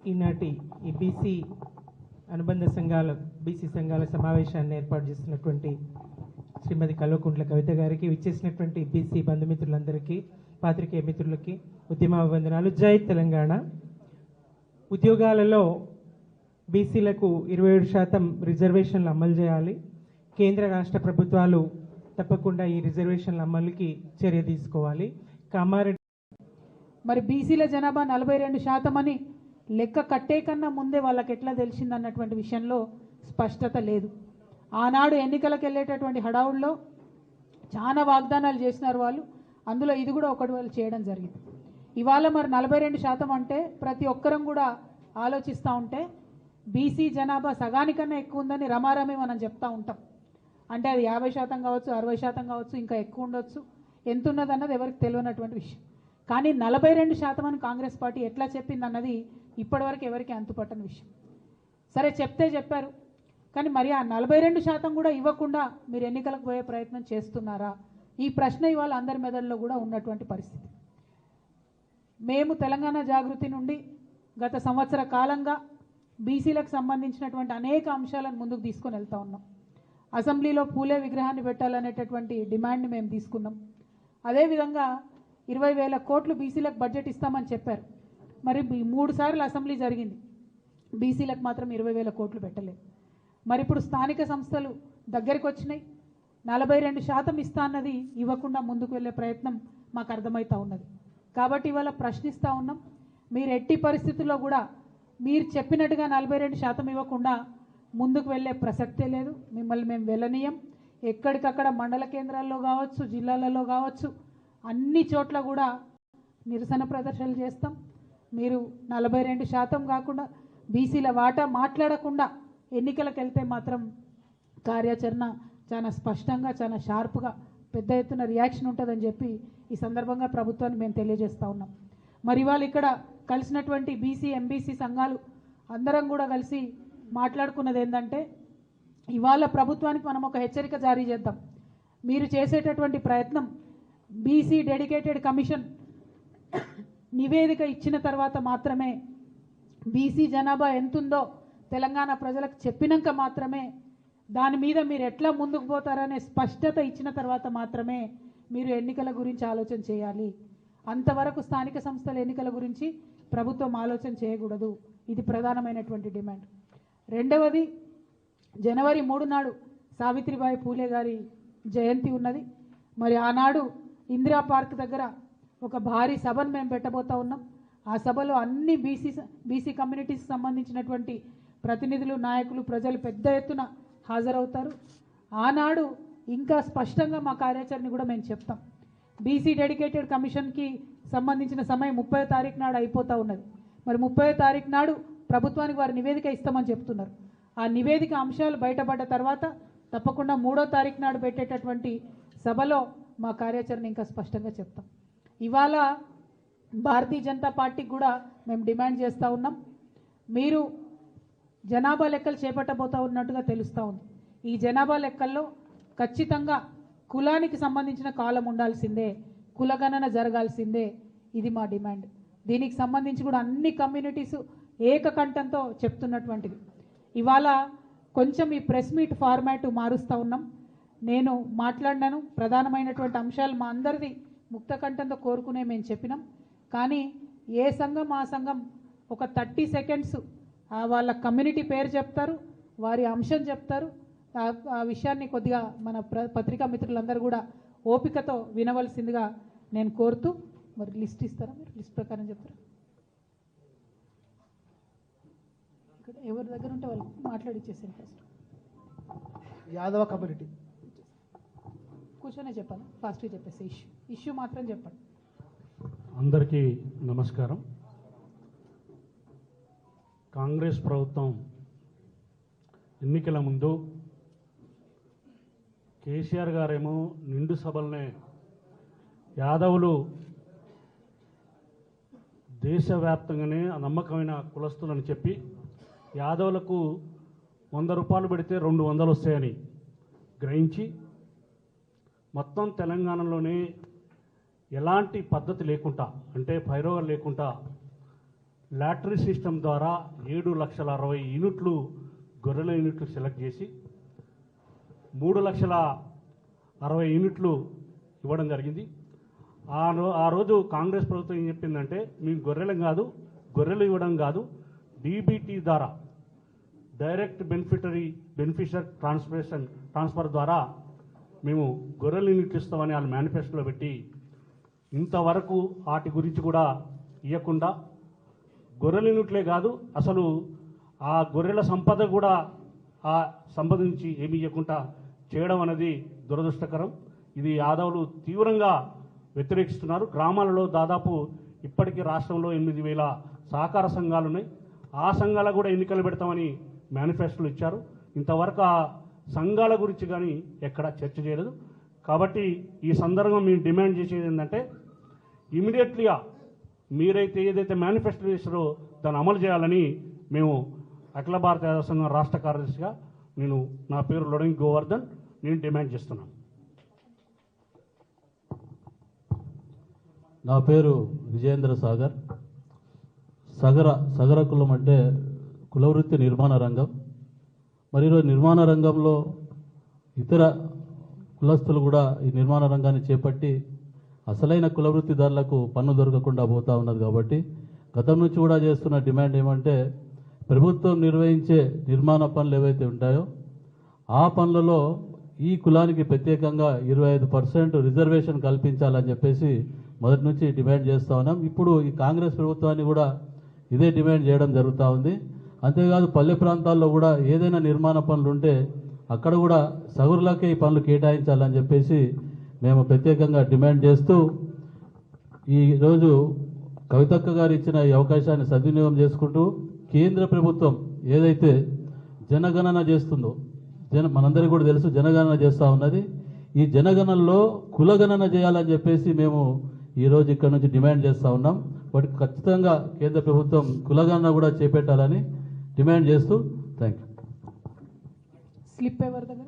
ఈనాటి ఈ బీసీ అనుబంధ సంఘాల బీసీ సంఘాల సమావేశాన్ని ఏర్పాటు చేసినటువంటి శ్రీమతి కల్వకుంట్ల కవిత గారికి, విచ్చేసినటువంటి బీసీ బంధుమిత్రులందరికీ, పాత్రికేయ మిత్రులకి ఉద్యమాభివందనాలు. జై తెలంగాణ. ఉద్యోగాలలో బీసీలకు 27% రిజర్వేషన్లు అమలు చేయాలి. కేంద్ర రాష్ట్ర ప్రభుత్వాలు తప్పకుండా ఈ రిజర్వేషన్ల అమలుకి చర్య తీసుకోవాలి. కామారెడ్డి మరి బీసీల జనాభా 42% అని లెక్క కట్టే కన్నా ముందే వాళ్ళకి ఎట్లా తెలిసిందన్నటువంటి విషయంలో స్పష్టత లేదు. ఆనాడు ఎన్నికలకు వెళ్ళేటటువంటి హడావుల్లో చాలా వాగ్దానాలు చేసినారు వాళ్ళు. అందులో ఇది కూడా ఒకటి వాళ్ళు చేయడం జరిగింది. ఇవాళ మరి 42% అంటే ప్రతి ఒక్కరం కూడా ఆలోచిస్తూ ఉంటే బీసీ జనాభా సగానికన్నా ఎక్కువ ఉందని రమారమి మనం చెప్తూ ఉంటాం. అంటే అది 50% కావచ్చు, 60% కావచ్చు, ఇంకా ఎక్కువ ఉండొచ్చు. ఎంత ఉన్నదన్నది ఎవరికి తెలియనటువంటి విషయం. కానీ 42% అని కాంగ్రెస్ పార్టీ ఎట్లా చెప్పింది అన్నది ఇప్పటివరకు ఎవరికి అంతుపట్టని విషయం. సరే చెప్తే చెప్పారు, కానీ మరి ఆ 42% కూడా ఇవ్వకుండా మీరు ఎన్నికలకు పోయే ప్రయత్నం చేస్తున్నారా? ఈ ప్రశ్న ఇవాళ అందరి మెదడులో కూడా ఉన్నటువంటి పరిస్థితి. మేము తెలంగాణ జాగృతి నుండి గత సంవత్సర కాలంగా బీసీలకు సంబంధించినటువంటి అనేక అంశాలను ముందుకు తీసుకొని వెళ్తూ ఉన్నాం. అసెంబ్లీలో పూలే విగ్రహాన్ని పెట్టాలనేటటువంటి డిమాండ్ని మేము తీసుకున్నాం. అదేవిధంగా 20,000 కోట్లు బీసీలకు బడ్జెట్ ఇస్తామని చెప్పారు. మరి 3 సార్లు అసెంబ్లీ జరిగింది, బీసీలకు మాత్రం 20,000 కోట్లు పెట్టలేదు. మరి ఇప్పుడు స్థానిక సంస్థలు దగ్గరికి వచ్చినాయి, 42% ఇస్తా అన్నది ఇవ్వకుండా ముందుకు వెళ్ళే ప్రయత్నం మాకు అర్థమవుతూ ఉన్నది. కాబట్టి ఇవాళ ప్రశ్నిస్తూ ఉన్నాం, మీరు ఎట్టి పరిస్థితుల్లో కూడా మీరు చెప్పినట్టుగా 42% ఇవ్వకుండా ముందుకు వెళ్ళే ప్రసక్తే లేదు. మిమ్మల్ని మేము వెళ్ళనీయం. ఎక్కడికక్కడ మండల కేంద్రాల్లో కావచ్చు, జిల్లాలలో కావచ్చు, అన్ని చోట్ల కూడా నిరసన ప్రదర్శనలు చేస్తాం. మీరు 42% కాకుండా బీసీల వాటా మాట్లాడకుండా ఎన్నికలకు వెళ్తే మాత్రం కార్యాచరణ చాలా స్పష్టంగా, చాలా షార్ప్గా, పెద్ద ఎత్తున రియాక్షన్ ఉంటుందని చెప్పి ఈ సందర్భంగా ప్రభుత్వాన్ని మేము తెలియజేస్తూ ఉన్నాం. మరి ఇవాళ ఇక్కడ కలిసినటువంటి బీసీ ఎంబీసీ సంఘాలు అందరం కూడా కలిసి మాట్లాడుకున్నది ఏంటంటే, ఇవాళ ప్రభుత్వానికి మనం ఒక హెచ్చరిక జారీ చేద్దాం. మీరు చేసేటటువంటి ప్రయత్నం బీసీ డెడికేటెడ్ కమిషన్ నివేదిక ఇచ్చిన తర్వాత మాత్రమే, బీసీ జనాభా ఎంతుందో తెలంగాణ ప్రజలకు చెప్పినాక మాత్రమే, దాని మీద మీరు ఎట్లా ముందుకు పోతారనే స్పష్టత ఇచ్చిన తర్వాత మాత్రమే మీరు ఎన్నికల గురించి ఆలోచన చేయాలి. అంతవరకు స్థానిక సంస్థల ఎన్నికల గురించి ప్రభుత్వం ఆలోచన చేయకూడదు. ఇది ప్రధానమైనటువంటి డిమాండ్. రెండవది, జనవరి 3 నాడు సావిత్రిబాయి పూలే గారి జయంతి ఉన్నది. మరి ఆనాడు ఇందిరా పార్క్ దగ్గర ఒక భారీ సభను మేము పెట్టబోతా ఉన్నాం. ఆ సభలో అన్ని బీసీ కమ్యూనిటీకి సంబంధించినటువంటి ప్రతినిధులు, నాయకులు, ప్రజలు పెద్ద ఎత్తున హాజరవుతారు. ఆనాడు ఇంకా స్పష్టంగా మా కార్యాచరణ కూడా మేము చెప్తాం. బీసీ డెడికేటెడ్ కమిషన్కి సంబంధించిన సమయం 30వ తారీఖు నాడు అయిపోతూ ఉన్నది. మరి 30వ తారీఖు నాడు ప్రభుత్వానికి వారి నివేదిక ఇస్తామని చెప్తున్నారు. ఆ నివేదిక అంశాలు బయటపడ్డ తర్వాత తప్పకుండా 3వ తారీఖు నాడు పెట్టేటటువంటి సభలో మా కార్యాచరణ ఇంకా స్పష్టంగా చెప్తాం. ఇవాళ భారతీయ జనతా పార్టీకి కూడా మేము డిమాండ్ చేస్తూ ఉన్నాం. మీరు జనాభా లెక్కలు చేపట్టబోతూ ఉన్నట్టుగా తెలుస్తూ ఉంది. ఈ జనాభా లెక్కల్లో ఖచ్చితంగా కులానికి సంబంధించిన కాలం ఉండాల్సిందే, కులగణన జరగాల్సిందే. ఇది మా డిమాండ్. దీనికి సంబంధించి కూడా అన్ని కమ్యూనిటీసు ఏకకంఠంతో చెప్తున్నటువంటిది. ఇవాళ కొంచెం ఈ ప్రెస్ మీట్ ఫార్మాట్ మారుస్తూ ఉన్నాం. నేను మాట్లాడినాను, ప్రధానమైనటువంటి అంశాలు మా అందరిది ముక్త కంఠంతో కోరుకునే మేము చెప్పినాం. కానీ ఏ సంఘం ఆ సంఘం ఒక 30 సెకండ్స్ వాళ్ళ కమ్యూనిటీ పేరు చెప్తారు, వారి అంశం చెప్తారు. ఆ విషయాన్ని కొద్దిగా మన పత్రికా మిత్రులందరూ కూడా ఓపికతో వినవలసిందిగా నేను కోరుతూ, మరి లిస్ట్ ఇస్తారా? మీరు లిస్ట్ ప్రకారం చెప్తారా? ఇక్కడ ఎవరి దగ్గర ఉంటే వాళ్ళు మాట్లాడిచ్చేసాను. ఫస్ట్ యాదవ కమ్యూనిటీ కూర్చొనే చెప్పాలి, ఫాస్ట్గా చెప్పేసి ఇష్యూ మాత్రం చెప్పండి. అందరికీ నమస్కారం. కాంగ్రెస్ ప్రభుత్వం ఎన్నికల ముందు కేసీఆర్ గారేమో నిండు సభలనే యాదవులు దేశవ్యాప్తంగానే నమ్మకమైన కులస్తులని చెప్పి యాదవులకు 100 రూపాయలు పెడితే 200 వస్తాయని గ్రహించి మొత్తం తెలంగాణలోనే ఎలాంటి పద్ధతి లేకుండా, అంటే పైరోగం లేకుండా లాటరీ సిస్టమ్ ద్వారా 7,60,000 యూనిట్లు గొర్రెల యూనిట్లు సెలెక్ట్ చేసి 3,60,000 యూనిట్లు ఇవ్వడం జరిగింది. ఆ రోజు కాంగ్రెస్ ప్రభుత్వం ఏం చెప్పిందంటే మేము గొర్రెలు ఇవ్వడం కాదు, డీబీటీ ద్వారా డైరెక్ట్ బెనిఫిషియర్ ట్రాన్స్ఫర్ ద్వారా మేము గొర్రెల యూనిట్లు ఇస్తామని వాళ్ళు మేనిఫెస్టోలో పెట్టి ఇంతవరకు వాటి గురించి కూడా ఇవ్వకుండా, గొర్రెల యూనిట్లే కాదు అసలు ఆ గొర్రెల సంపద కూడా ఆ సంపద నుంచి ఏమీ ఇవ్వకుండా చేయడం అనేది దురదృష్టకరం. ఇది యాదవులు తీవ్రంగా వ్యతిరేకిస్తున్నారు. గ్రామాలలో దాదాపు ఇప్పటికీ రాష్ట్రంలో 8,000 సహకార సంఘాలు ఉన్నాయి. ఆ సంఘాలకు కూడా ఎన్నికలు పెడతామని మేనిఫెస్టోలు ఇచ్చారు. ఇంతవరకు ఆ సంఘాల గురించి కానీ ఎక్కడా చర్చ చేయలేదు. కాబట్టి ఈ సందర్భంగా మేము డిమాండ్ చేసేది ఏంటంటే ఇమీడియట్లీగా మీరైతే ఏదైతే మేనిఫెస్టో చేస్తారో దాన్ని అమలు చేయాలని మేము అఖిల భారత యాదవ సంఘం రాష్ట్ర కార్యదర్శిగా నా పేరు లొడంగి గోవర్ధన్, నేను డిమాండ్ చేస్తున్నాను. నా పేరు విజయేంద్ర సాగర్. సగర కులం అంటే కులవృత్తి నిర్మాణ రంగం. మరి ఈరోజు నిర్మాణ రంగంలో ఇతర కులస్తులు కూడా ఈ నిర్మాణ రంగాన్ని చేపట్టి అసలైన కులవృత్తిదారులకు పన్ను దొరకకుండా పోతా ఉన్నది. కాబట్టి గతం నుంచి కూడా చేస్తున్న డిమాండ్ ఏమంటే ప్రభుత్వం నిర్వహించే నిర్మాణ పనులు ఏవైతే ఉంటాయో ఆ పనులలో ఈ కులానికి ప్రత్యేకంగా 25% రిజర్వేషన్ కల్పించాలని చెప్పేసి మొదటి నుంచి డిమాండ్ చేస్తూ ఉన్నాం. ఇప్పుడు ఈ కాంగ్రెస్ ప్రభుత్వాన్ని కూడా ఇదే డిమాండ్ చేయడం జరుగుతూ ఉంది. అంతేకాదు పల్లె ప్రాంతాల్లో కూడా ఏదైనా నిర్మాణ పనులు ఉంటే అక్కడ కూడా సగురులకే ఈ పనులు కేటాయించాలని చెప్పేసి మేము ప్రత్యేకంగా డిమాండ్ చేస్తూ ఈరోజు కవితక్క గారు ఇచ్చిన ఈ అవకాశాన్ని సద్వినియోగం చేసుకుంటూ కేంద్ర ప్రభుత్వం ఏదైతే జనగణన చేస్తుందో, మనందరికీ కూడా తెలుసు జనగణన చేస్తూ ఉన్నది. ఈ జనగణనలో కులగణన చేయాలని చెప్పేసి మేము ఈరోజు ఇక్కడ నుంచి డిమాండ్ చేస్తూ ఉన్నాం. వాటికి ఖచ్చితంగా కేంద్ర ప్రభుత్వం కులగణన కూడా చేపట్టాలని డిమాండ్ చేస్తూ థ్యాంక్ యూ. స్లిప్ ఎవరి దగ్గర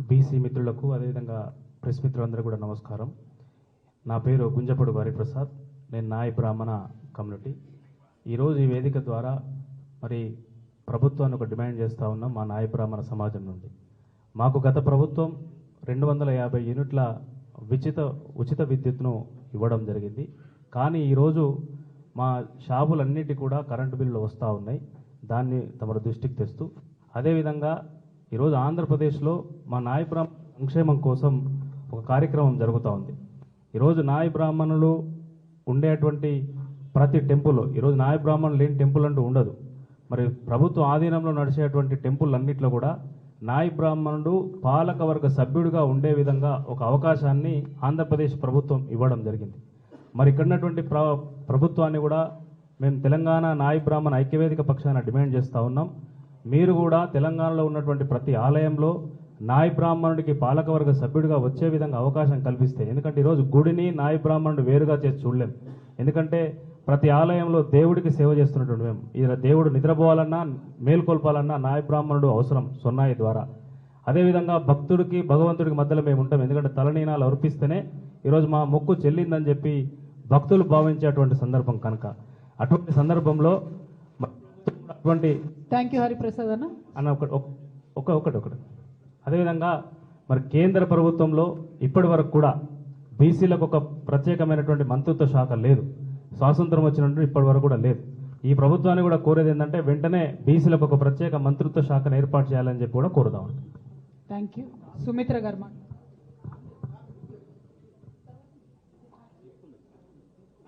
బీసీ మిత్రులకు అదేవిధంగా ప్రెస్ మిత్రులందరూ కూడా నమస్కారం. నా పేరు గుంజపడు హరిప్రసాద్, నేను నాయి బ్రాహ్మణ కమ్యూనిటీ. ఈరోజు ఈ వేదిక ద్వారా మరి ప్రభుత్వాన్ని ఒక డిమాండ్ చేస్తూ ఉన్నాం మా నాయి బ్రాహ్మణ సమాజం నుండి. మాకు గత ప్రభుత్వం 250 యూనిట్ల ఉచిత విద్యుత్ను ఇవ్వడం జరిగింది. కానీ ఈరోజు మా షాపులన్నిటి కూడా కరెంటు బిల్లులు వస్తూ ఉన్నాయి. దాన్ని తమ దృష్టికి తెస్తూ అదేవిధంగా ఈరోజు ఆంధ్రప్రదేశ్లో మా నాయి బ్రాహ్మణ సంక్షేమం కోసం ఒక కార్యక్రమం జరుగుతూ ఉంది. ఈరోజు నాయి బ్రాహ్మణులు ఉండేటువంటి ప్రతి టెంపుల్, ఈరోజు నాయి బ్రాహ్మణులు లేని టెంపుల్ అంటూ ఉండదు. మరి ప్రభుత్వ ఆధీనంలో నడిచేటువంటి టెంపుల్ అన్నింటిలో కూడా నాయి బ్రాహ్మణుడు పాలకవర్గ సభ్యుడిగా ఉండే విధంగా ఒక అవకాశాన్ని ఆంధ్రప్రదేశ్ ప్రభుత్వం ఇవ్వడం జరిగింది. మరి ఇక్కడ ఉన్నటువంటి ప్రభుత్వాన్ని కూడా మేము తెలంగాణ నాయి బ్రాహ్మణ ఐక్యవేదిక పక్షాన డిమాండ్ చేస్తూ ఉన్నాం. మీరు కూడా తెలంగాణలో ఉన్నటువంటి ప్రతి ఆలయంలో నాయి బ్రాహ్మణుడికి పాలకవర్గ సభ్యుడిగా వచ్చే విధంగా అవకాశం కల్పిస్తే, ఎందుకంటే ఈరోజు గుడిని నాయి బ్రాహ్మణుడు వేరుగా చేసి చూడలేం. ఎందుకంటే ప్రతి ఆలయంలో దేవుడికి సేవ చేస్తున్నటువంటి మేము ఇలా దేవుడు నిద్రపోవాలన్నా మేల్కొల్పాలన్నా నాయి బ్రాహ్మణుడు అవసరం సొన్నాయి ద్వారా. అదేవిధంగా భక్తుడికి భగవంతుడికి మధ్యలో మేము ఉంటాం. ఎందుకంటే తలనీనాలు అర్పిస్తేనే ఈరోజు మా మొక్కు చెల్లిందని చెప్పి భక్తులు భావించేటువంటి సందర్భం కనుక అటువంటి సందర్భంలో అటువంటి థ్యాంక్ యూ హరిప్రసాద్ అన్న ఒకటి అదేవిధంగా మరి కేంద్ర ప్రభుత్వంలో ఇప్పటి వరకు కూడా బీసీలకు ఒక ప్రత్యేకమైనటువంటి మంత్రిత్వ శాఖ లేదు. స్వాతంత్రం వచ్చినట్టు ఇప్పటి వరకు కూడా లేదు. ఈ ప్రభుత్వాన్ని కూడా కోరేది ఏంటంటే వెంటనే బీసీలకు ఒక ప్రత్యేక మంత్రిత్వ శాఖను ఏర్పాటు చేయాలని చెప్పి కూడా కోరుదాం. Thank you. సుమిత్ర గారు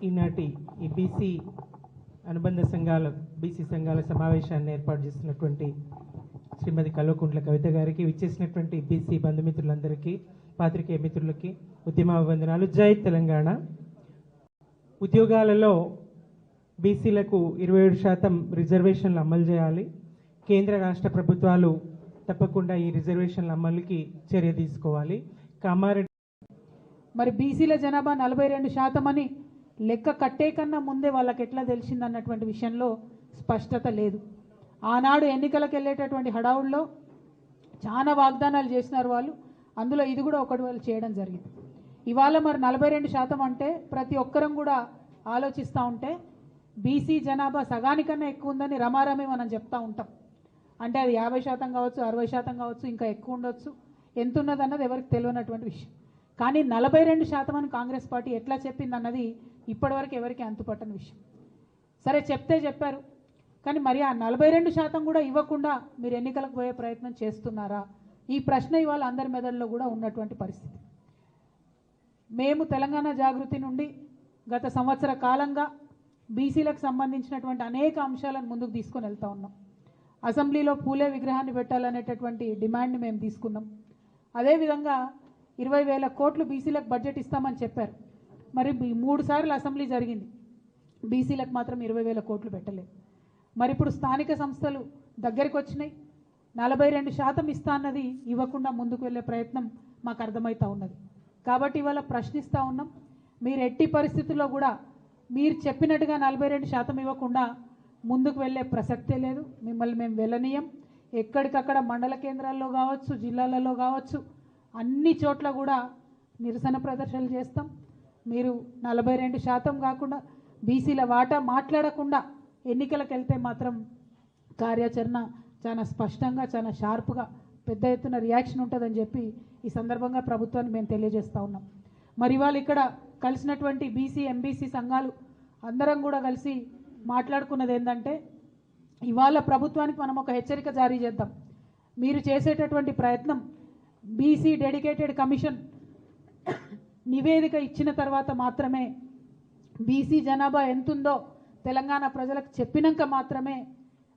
ఈనాటి ఈ బీసీ సంఘాల సమావేశాన్ని ఏర్పాటు చేసినటువంటి శ్రీమతి కల్వకుంట్ల కవిత గారికి, విచ్చేసినటువంటి బీసీ బంధుమిత్రులందరికీ, పాత్రికేయ మిత్రులకి ఉద్యమాభివందనాలు. జై తెలంగాణ. ఉద్యోగాలలో బీసీలకు 27% రిజర్వేషన్లు అమలు చేయాలి. కేంద్ర రాష్ట్ర ప్రభుత్వాలు తప్పకుండా ఈ రిజర్వేషన్ల అమలుకి చర్య తీసుకోవాలి. కామారెడ్డి మరి బీసీల జనాభా 42% అని లెక్క కట్టే కన్నా ముందే వాళ్ళకి ఎట్లా తెలిసిందన్నటువంటి విషయంలో స్పష్టత లేదు. ఆనాడు ఎన్నికలకు వెళ్ళేటటువంటి హడావుల్లో చాలా వాగ్దానాలు చేసినారు వాళ్ళు. అందులో ఇది కూడా ఒకటి వాళ్ళు చేయడం జరిగింది. ఇవాళ మరి 42% అంటే ప్రతి ఒక్కరం కూడా ఆలోచిస్తూ ఉంటే బీసీ జనాభా సగానికన్నా ఎక్కువ ఉందని రమారమి మనం చెప్తా ఉంటాం. అంటే అది 50% కావచ్చు, 60% కావచ్చు, ఇంకా ఎక్కువ ఉండొచ్చు. ఎంత ఉన్నదన్నది ఎవరికి తెలియనటువంటి విషయం. కానీ 42% అని కాంగ్రెస్ పార్టీ ఎట్లా చెప్పింది అన్నది ఇప్పటివరకు ఎవరికి అంతుపట్టని విషయం. సరే చెప్తే చెప్పారు, కానీ మరి ఆ 42% కూడా ఇవ్వకుండా మీరు ఎన్నికలకు పోయే ప్రయత్నం చేస్తున్నారా? ఈ ప్రశ్న ఇవాళ అందరి మెదడులో కూడా ఉన్నటువంటి పరిస్థితి. మేము తెలంగాణ జాగృతి నుండి గత సంవత్సర కాలంగా బీసీలకు సంబంధించినటువంటి అనేక అంశాలను ముందుకు తీసుకొని వెళ్తా ఉన్నాం. అసెంబ్లీలో పూలే విగ్రహాన్ని పెట్టాలనేటటువంటి డిమాండ్ని మేము తీసుకున్నాం. అదేవిధంగా 20,000 కోట్లు బీసీలకు బడ్జెట్ ఇస్తామని చెప్పారు. మరి 3 సార్లు అసెంబ్లీ జరిగింది, బీసీలకు మాత్రం 20,000 కోట్లు పెట్టలేదు. మరి ఇప్పుడు స్థానిక సంస్థలు దగ్గరికి వచ్చినాయి, 42% ఇస్తా అన్నది ఇవ్వకుండా ముందుకు వెళ్ళే ప్రయత్నం మాకు అర్థమవుతా ఉన్నది. కాబట్టి ఇవాళ ప్రశ్నిస్తూ ఉన్నాం, మీరు ఎట్టి పరిస్థితుల్లో కూడా మీరు చెప్పినట్టుగా 42% ఇవ్వకుండా ముందుకు వెళ్ళే ప్రసక్తే లేదు. మిమ్మల్ని మేము వెళ్ళనీయం. ఎక్కడికక్కడ మండల కేంద్రాల్లో కావచ్చు, జిల్లాలలో కావచ్చు, అన్ని చోట్ల కూడా నిరసన ప్రదర్శనలు చేస్తాం. మీరు 42% కాకుండా బీసీల వాటా మాట్లాడకుండా ఎన్నికలకు వెళ్తే మాత్రం కార్యాచరణ చాలా స్పష్టంగా, చాలా షార్ప్గా, పెద్ద ఎత్తున రియాక్షన్ ఉంటుందని చెప్పి ఈ సందర్భంగా ప్రభుత్వాన్ని మేము తెలియజేస్తూ ఉన్నాం. మరి వాళ్ళు ఇక్కడ కలిసినటువంటి బీసీ ఎంబీసీ సంఘాలు అందరం కూడా కలిసి మాట్లాడుకున్నది ఏంటంటే, ఇవాళ ప్రభుత్వానికి మనం ఒక హెచ్చరిక జారీ చేద్దాం. మీరు చేసేటటువంటి ప్రయత్నం బీసీ డెడికేటెడ్ కమిషన్ నివేదిక ఇచ్చిన తర్వాత మాత్రమే, బీసీ జనాభా ఎంతుందో తెలంగాణ ప్రజలకు చెప్పినాక మాత్రమే,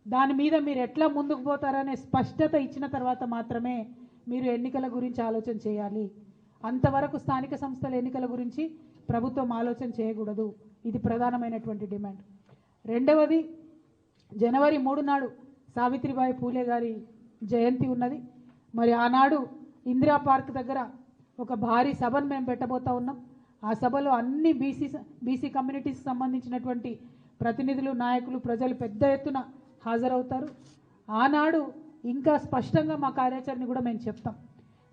దాని మీద మీరు ఎట్లా ముందుకు పోతారనే స్పష్టత ఇచ్చిన తర్వాత మాత్రమే మీరు ఎన్నికల గురించి ఆలోచన చేయాలి. అంతవరకు స్థానిక సంస్థల ఎన్నికల గురించి ప్రభుత్వం ఆలోచన చేయకూడదు. ఇది ప్రధానమైనటువంటి డిమాండ్. రెండవది, జనవరి 3 నాడు సావిత్రిబాయి పూలే గారి జయంతి ఉన్నది. మరి ఆనాడు ఇందిరా పార్క్ దగ్గర ఒక భారీ సభను మేము పెట్టబోతా ఉన్నాం. ఆ సభలో అన్ని బీసీ కమ్యూనిటీకి సంబంధించినటువంటి ప్రతినిధులు, నాయకులు, ప్రజలు పెద్ద ఎత్తున హాజరవుతారు. ఆనాడు ఇంకా స్పష్టంగా మా కార్యాచరణ కూడా మేము చెప్తాం.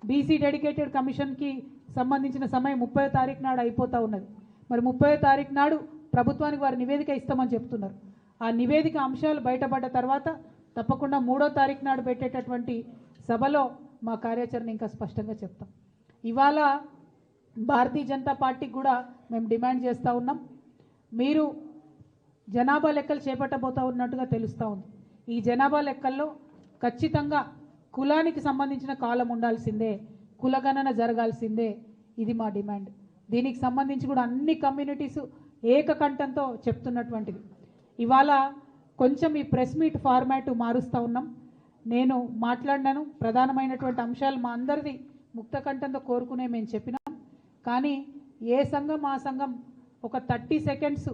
బీసీ డెడికేటెడ్ కమిషన్కి సంబంధించిన సమయం 30వ తారీఖు నాడు అయిపోతూ ఉన్నది. మరి 30వ తారీఖు నాడు ప్రభుత్వానికి వారు నివేదిక ఇస్తామని చెప్తున్నారు. ఆ నివేదిక అంశాలు బయటపడ్డ తర్వాత తప్పకుండా 3వ తారీఖు నాడు పెట్టేటటువంటి సభలో మా కార్యాచరణ ఇంకా స్పష్టంగా చెప్తాం. ఇవాళ భారతీయ జనతా పార్టీకి కూడా మేము డిమాండ్ చేస్తూ ఉన్నాం. మీరు జనాభా లెక్కలు చేపట్టబోతూ ఉన్నట్టుగా తెలుస్తూ ఉంది. ఈ జనాభా లెక్కల్లో ఖచ్చితంగా కులానికి సంబంధించిన కాలం ఉండాల్సిందే, కులగణన జరగాల్సిందే. ఇది మా డిమాండ్. దీనికి సంబంధించి కూడా అన్ని కమ్యూనిటీసు ఏకకంఠంతో చెప్తున్నటువంటిది. ఇవాళ కొంచెం ఈ ప్రెస్ మీట్ ఫార్మాట్ మారుస్తూ ఉన్నాం. నేను మాట్లాడినాను, ప్రధానమైనటువంటి అంశాలు మా అందరిది ముక్త కంఠంతో కోరుకునే మేము చెప్పినాం. కానీ ఏ సంఘం ఆ సంఘం ఒక 30 సెకండ్స్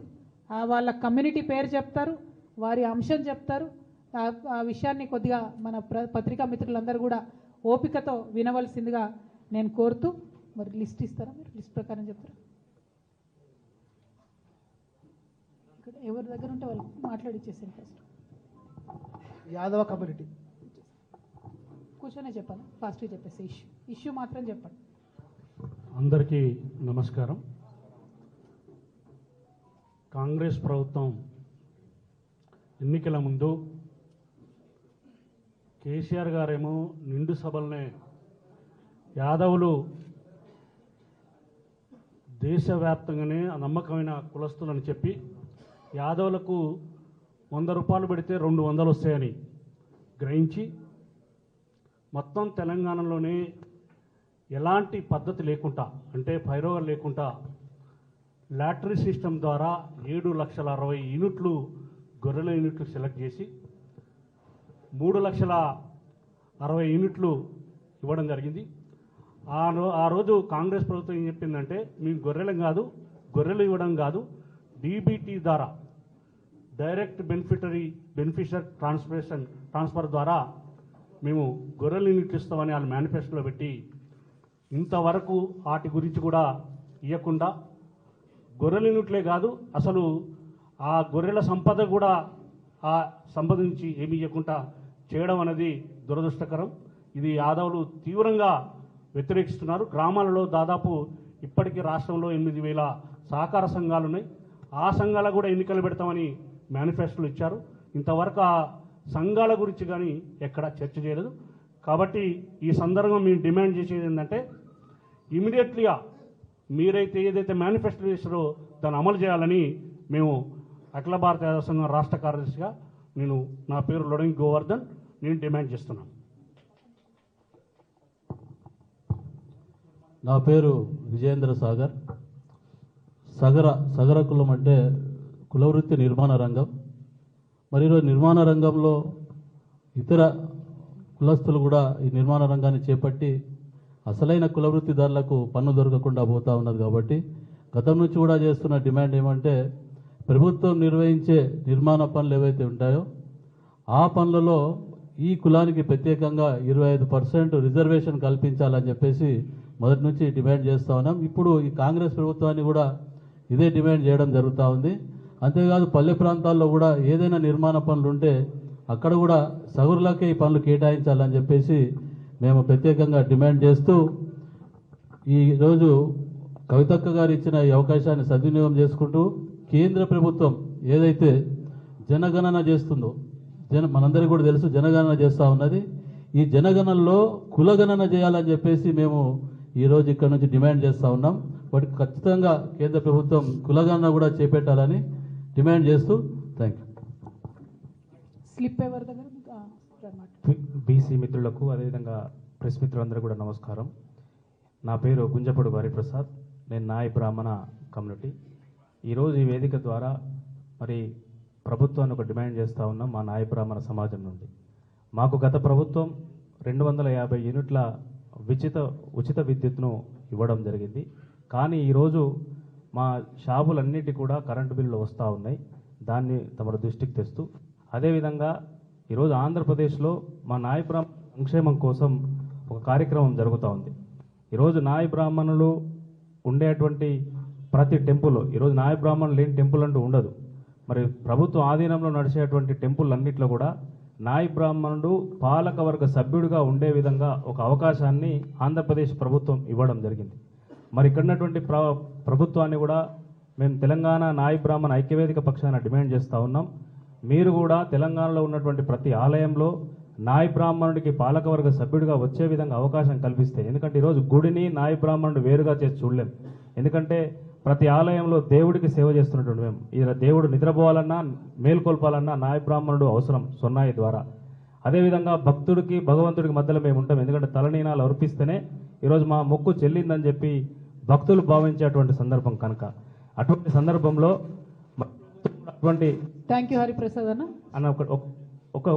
వాళ్ళ కమ్యూనిటీ పేరు చెప్తారు, వారి అంశం చెప్తారు. ఆ విషయాన్ని కొద్దిగా మన పత్రికా మిత్రులందరూ కూడా ఓపికతో వినవలసిందిగా నేను కోరుతూ, మరి లిస్ట్ ఇస్తారా? మీరు లిస్ట్ ప్రకారం చెప్తారా? ఇక్కడ ఎవరి దగ్గర ఉంటే వాళ్ళు మాట్లాడిచ్చేసాను. First Yadava community. కూర్చొనే చెప్పాలి, ఫాస్ట్గా చెప్పేసి ఇష్యూ మాత్రం చెప్పండి. అందరికీ నమస్కారం. కాంగ్రెస్ ప్రభుత్వం ఎన్నికల ముందు కేసీఆర్ గారేమో నిండు సభలనే యాదవులు దేశవ్యాప్తంగానే నమ్మకమైన కులస్తులని చెప్పి యాదవులకు 100 రూపాయలు పెడితే 200 వస్తాయని గ్రహించి మొత్తం తెలంగాణలోనే ఎలాంటి పద్ధతి లేకుండా, అంటే పైరోగం లేకుండా లాటరీ సిస్టమ్ ద్వారా 7,60,60 యూనిట్లు గొర్రెల యూనిట్లు సెలెక్ట్ చేసి 3,60,60 యూనిట్లు ఇవ్వడం జరిగింది. ఆ రోజు కాంగ్రెస్ ప్రభుత్వం ఏం చెప్పిందంటే, మేము గొర్రెలు ఇవ్వడం కాదు, డీబీటీ ద్వారా డైరెక్ట్ బెనిఫిషరీ ట్రాన్స్ఫర్ ద్వారా మేము గొర్రెల యూనిట్లు ఇస్తామని వాళ్ళు మేనిఫెస్టోలో పెట్టి ఇంతవరకు వాటి గురించి కూడా ఇవ్వకుండా, గొర్రెల యూనిట్లే కాదు అసలు ఆ గొర్రెల సంపద కూడా ఆ సంబంధించి ఏమి ఇవ్వకుండా చేయడం అనేది దురదృష్టకరం. ఇది యాదవులు తీవ్రంగా వ్యతిరేకిస్తున్నారు. గ్రామాలలో దాదాపు ఇప్పటికీ రాష్ట్రంలో 8,000 సహకార సంఘాలు ఉన్నాయి. ఆ సంఘాలకు కూడా ఎన్నికలు పెడతామని మేనిఫెస్టోలు ఇచ్చారు. ఇంతవరకు ఆ సంఘాల గురించి కానీ ఎక్కడా చర్చ చేయలేదు. కాబట్టి ఈ సందర్భంగా మేము డిమాండ్ చేసేది ఏంటంటే ఇమీడియట్లీగా మీరైతే ఏదైతే మేనిఫెస్టో చేస్తారో దాన్ని అమలు చేయాలని మేము అఖిల భారత యాదవ సంఘం రాష్ట్ర కార్యదర్శిగా నా పేరు లొడంగి గోవర్ధన్, నేను డిమాండ్ చేస్తున్నాను. నా పేరు విజయేంద్ర సాగర్. సగర కులం అంటే కులవృత్తి నిర్మాణ రంగం. మరి ఈరోజు నిర్మాణ రంగంలో ఇతర కులస్తులు కూడా ఈ నిర్మాణ రంగాన్ని చేపట్టి అసలైన కులవృత్తిదారులకు పన్ను దొరకకుండా పోతా ఉన్నది. కాబట్టి గతం నుంచి కూడా చేస్తున్న డిమాండ్ ఏమంటే ప్రభుత్వం నిర్వహించే నిర్మాణ పనులు ఏవైతే ఉంటాయో ఆ పనులలో ఈ కులానికి ప్రత్యేకంగా 25% రిజర్వేషన్ కల్పించాలని చెప్పేసి మొదటి నుంచి డిమాండ్ చేస్తూ ఉన్నాం. ఇప్పుడు ఈ కాంగ్రెస్ ప్రభుత్వాన్ని కూడా ఇదే డిమాండ్ చేయడం జరుగుతూ ఉంది. అంతేకాదు పల్లె ప్రాంతాల్లో కూడా ఏదైనా నిర్మాణ పనులు ఉంటే అక్కడ కూడా సగురులకే ఈ పనులు కేటాయించాలని చెప్పేసి మేము ప్రత్యేకంగా డిమాండ్ చేస్తూ ఈరోజు కవితక్క గారు ఇచ్చిన ఈ అవకాశాన్ని సద్వినియోగం చేసుకుంటూ కేంద్ర ప్రభుత్వం ఏదైతే జనగణన చేస్తుందో మనందరికీ కూడా తెలుసు జనగణన చేస్తూ ఉన్నది. ఈ జనగణనలో కులగణన చేయాలని చెప్పేసి మేము ఈరోజు ఇక్కడ నుంచి డిమాండ్ చేస్తూ ఉన్నాం. వాటికి ఖచ్చితంగా కేంద్ర ప్రభుత్వం కులగణన కూడా చేపట్టాలని డిమాండ్ చేస్తూ థ్యాంక్ యూ. స్లిప్ ఎవరి దగ్గర బీసీ మిత్రులకు అదేవిధంగా ప్రెస్ మిత్రులందరూ కూడా నమస్కారం. నా పేరు గుంజపడు హరిప్రసాద్, నేను నాయ బ్రాహ్మణ కమ్యూనిటీ. ఈరోజు ఈ వేదిక ద్వారా మరి ప్రభుత్వాన్ని ఒక డిమాండ్ చేస్తూ ఉన్నాం మా నాయ బ్రాహ్మణ సమాజం నుండి. మాకు గత ప్రభుత్వం 250 యూనిట్ల ఉచిత విద్యుత్ను ఇవ్వడం జరిగింది. కానీ ఈరోజు మా షాపులన్నిటి కూడా కరెంటు బిల్లులు వస్తూ ఉన్నాయి. దాన్ని తమ దృష్టికి తెస్తూ అదేవిధంగా ఈరోజు ఆంధ్రప్రదేశ్లో మా నాయ బ్రాహ్మణ సంక్షేమం కోసం ఒక కార్యక్రమం జరుగుతూ ఉంది. ఈరోజు నాయ బ్రాహ్మణులు ఉండేటువంటి ప్రతి టెంపుల్, ఈరోజు నాయ బ్రాహ్మణులు లేని టెంపుల్ అంటూ ఉండదు. మరి ప్రభుత్వ ఆధీనంలో నడిచేటువంటి టెంపుల్ అన్నింటిలో కూడా నాయ బ్రాహ్మణుడు పాలకవర్గ సభ్యుడిగా ఉండే విధంగా ఒక అవకాశాన్ని ఆంధ్రప్రదేశ్ ప్రభుత్వం ఇవ్వడం జరిగింది. మరి ఇక్కడ ఉన్నటువంటి ప్రభుత్వాన్ని కూడా మేము తెలంగాణ నాయ బ్రాహ్మణ ఐక్యవేదిక పక్షాన డిమాండ్ చేస్తూ ఉన్నాం. మీరు కూడా తెలంగాణలో ఉన్నటువంటి ప్రతి ఆలయంలో నాయ బ్రాహ్మణుడికి పాలకవర్గ సభ్యుడిగా వచ్చే విధంగా అవకాశం కల్పిస్తే, ఎందుకంటే ఈరోజు గుడిని నాయ బ్రాహ్మణుడు వేరుగా చేసి చూడలేం. ఎందుకంటే ప్రతి ఆలయంలో దేవుడికి సేవ చేస్తున్నటువంటి మేము ఇలా దేవుడు నిద్రపోవాలన్నా మేల్కొల్పాలన్నా నాయ బ్రాహ్మణుడు అవసరం సొన్నాయి ద్వారా. అదేవిధంగా భక్తుడికి భగవంతుడికి మధ్యలో మేము ఉంటాం. ఎందుకంటే తలనీనాలు అర్పిస్తేనే ఈరోజు మా మొక్కు చెల్లిందని చెప్పి భక్తులు భావించేటువంటి సందర్భం కనుక అటువంటి సందర్భంలో అటువంటి థ్యాంక్ యూ హరిప్రసాద్ అన్న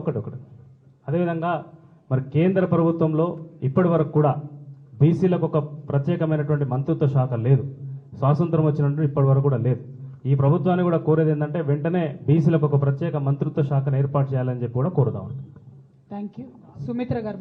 ఒకటి అదేవిధంగా మరి కేంద్ర ప్రభుత్వంలో ఇప్పటి వరకు కూడా బీసీలకు ఒక ప్రత్యేకమైనటువంటి మంత్రిత్వ శాఖ లేదు. స్వాతంత్రం వచ్చినట్టు ఇప్పటి వరకు కూడా లేదు. ఈ ప్రభుత్వాన్ని కూడా కోరేది ఏంటంటే వెంటనే బీసీలకు ఒక ప్రత్యేక మంత్రిత్వ శాఖను ఏర్పాటు చేయాలని చెప్పి కూడా కోరుదాం. Thank you. సుమిత్ర గారు